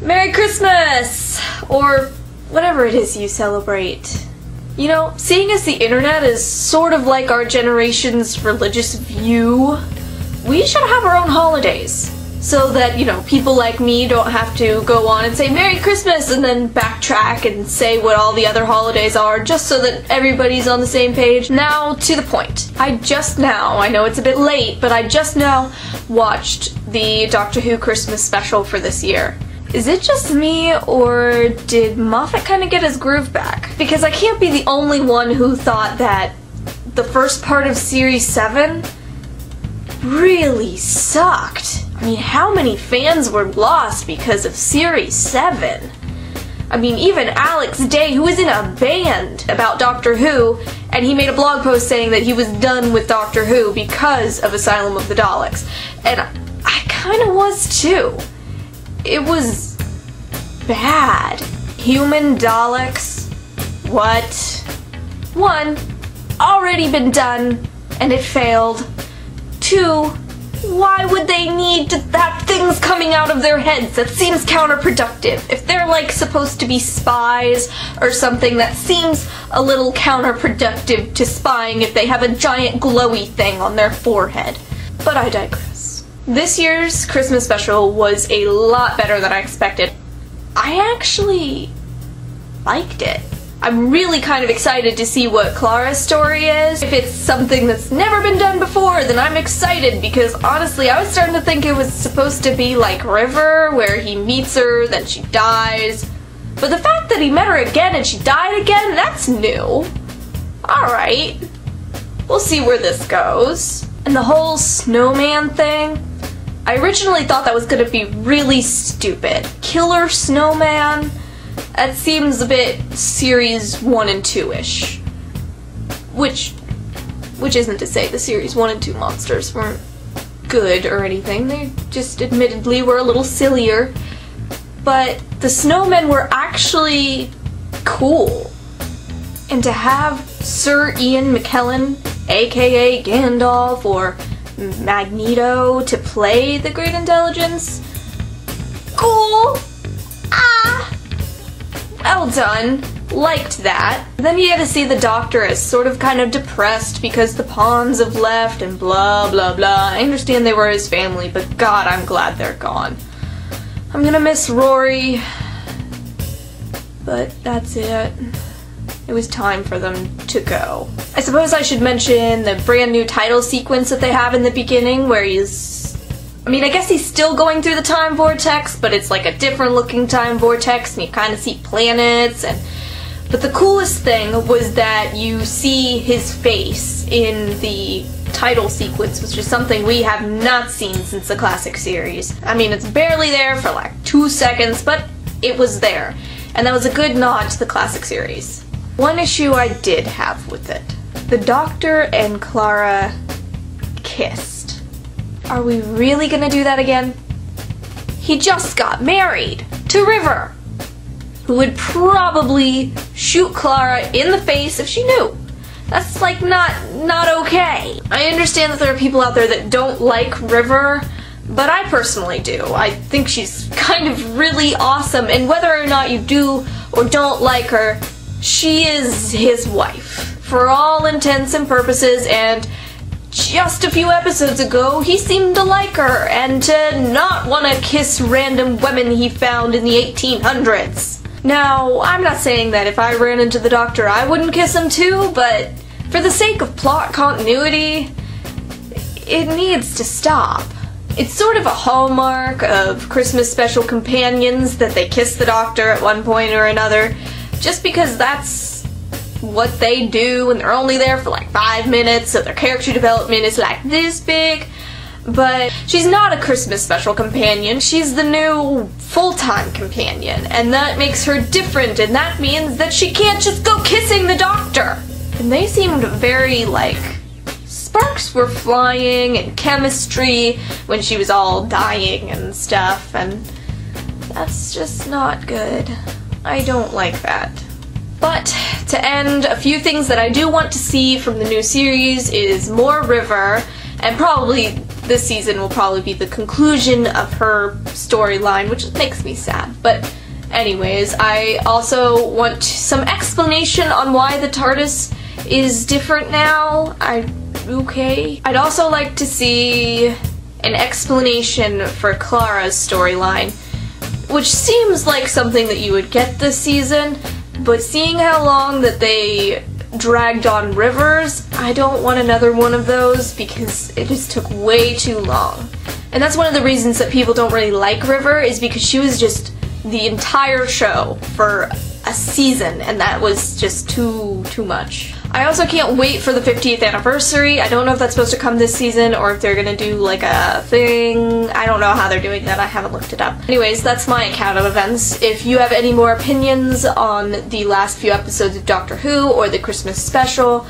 Merry Christmas! Or whatever it is you celebrate. You know, seeing as the internet is sort of like our generation's religious view, we should have our own holidays. So that, you know, people like me don't have to go on and say Merry Christmas and then backtrack and say what all the other holidays are just so that everybody's on the same page. Now, to the point. I know it's a bit late, but I just now watched the Doctor Who Christmas special for this year. Is it just me, or did Moffat kind of get his groove back? Because I can't be the only one who thought that the first part of Series 7 really sucked. I mean, how many fans were lost because of Series 7? I mean, even Alex Day, who was in a band about Doctor Who, and he made a blog post saying that he was done with Doctor Who because of Asylum of the Daleks. And I kinda was too. It was bad. Human Daleks? What? 1, already been done, and it failed. 2, why would they need to have things coming out of their heads? That seems counterproductive. If they're like supposed to be spies or something, that seems a little counterproductive to spying if they have a giant glowy thing on their forehead. But I digress. This year's Christmas special was a lot better than I expected. I actually liked it. I'm really kind of excited to see what Clara's story is. If it's something that's never been done before, then I'm excited because honestly, I was starting to think it was supposed to be like River, where he meets her, then she dies. But the fact that he met her again and she died again, that's new. Alright. We'll see where this goes. And the whole snowman thing, I originally thought that was gonna be really stupid. Killer snowman? That seems a bit Series 1 and 2-ish. Which isn't to say the Series 1 and 2 monsters weren't good or anything. They just admittedly were a little sillier. But the snowmen were actually cool. And to have Sir Ian McKellen, aka Gandalf, or Magneto, to play the Great Intelligence, cool! Well done. Liked that. Then you get to see the Doctor as sort of kind of depressed because the pawns have left and blah blah blah. I understand they were his family, but God, I'm glad they're gone. I'm gonna miss Rory, but that's it. It was time for them to go. I suppose I should mention the brand new title sequence that they have in the beginning where I guess he's still going through the time vortex, but it's like a different looking time vortex and you kind of see planets but the coolest thing was that you see his face in the title sequence, which is something we have not seen since the classic series. I mean, it's barely there for like 2 seconds, but it was there. And that was a good nod to the classic series. One issue I did have with it. The Doctor and Clara kissed. Are we really gonna do that again? He just got married to River, who would probably shoot Clara in the face if she knew. That's like not okay. I understand that there are people out there that don't like River, but I personally do. I think she's kind of really awesome, and whether or not you do or don't like her, she is his wife for all intents and purposes, and just a few episodes ago, he seemed to like her and to not want to kiss random women he found in the 1800s. Now, I'm not saying that if I ran into the Doctor I wouldn't kiss him too, but for the sake of plot continuity, it needs to stop. It's sort of a hallmark of Christmas special companions that they kiss the Doctor at one point or another, just because that's what they do and they're only there for like 5 minutes, so their character development is like this big. But she's not a Christmas special companion, she's the new full-time companion, and that makes her different, and that means that she can't just go kissing the Doctor. And they seemed very, like, sparks were flying and chemistry when she was all dying and stuff, and that's just not good. I don't like that. But to end, a few things that I do want to see from the new series is more River, and probably this season will probably be the conclusion of her storyline, which makes me sad. But anyways, I also want some explanation on why the TARDIS is different now. I'd also like to see an explanation for Clara's storyline, which seems like something that you would get this season, but seeing how long that they dragged on Rivers, I don't want another one of those because it just took way too long. And that's one of the reasons that people don't really like River, is because she was just the entire show for a season, and that was just too much. I also can't wait for the 50th anniversary. I don't know if that's supposed to come this season or if they're gonna do like a thing. I don't know how they're doing that. I haven't looked it up. Anyways, that's my account of events. If you have any more opinions on the last few episodes of Doctor Who or the Christmas special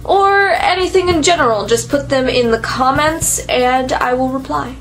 or anything in general, just put them in the comments and I will reply.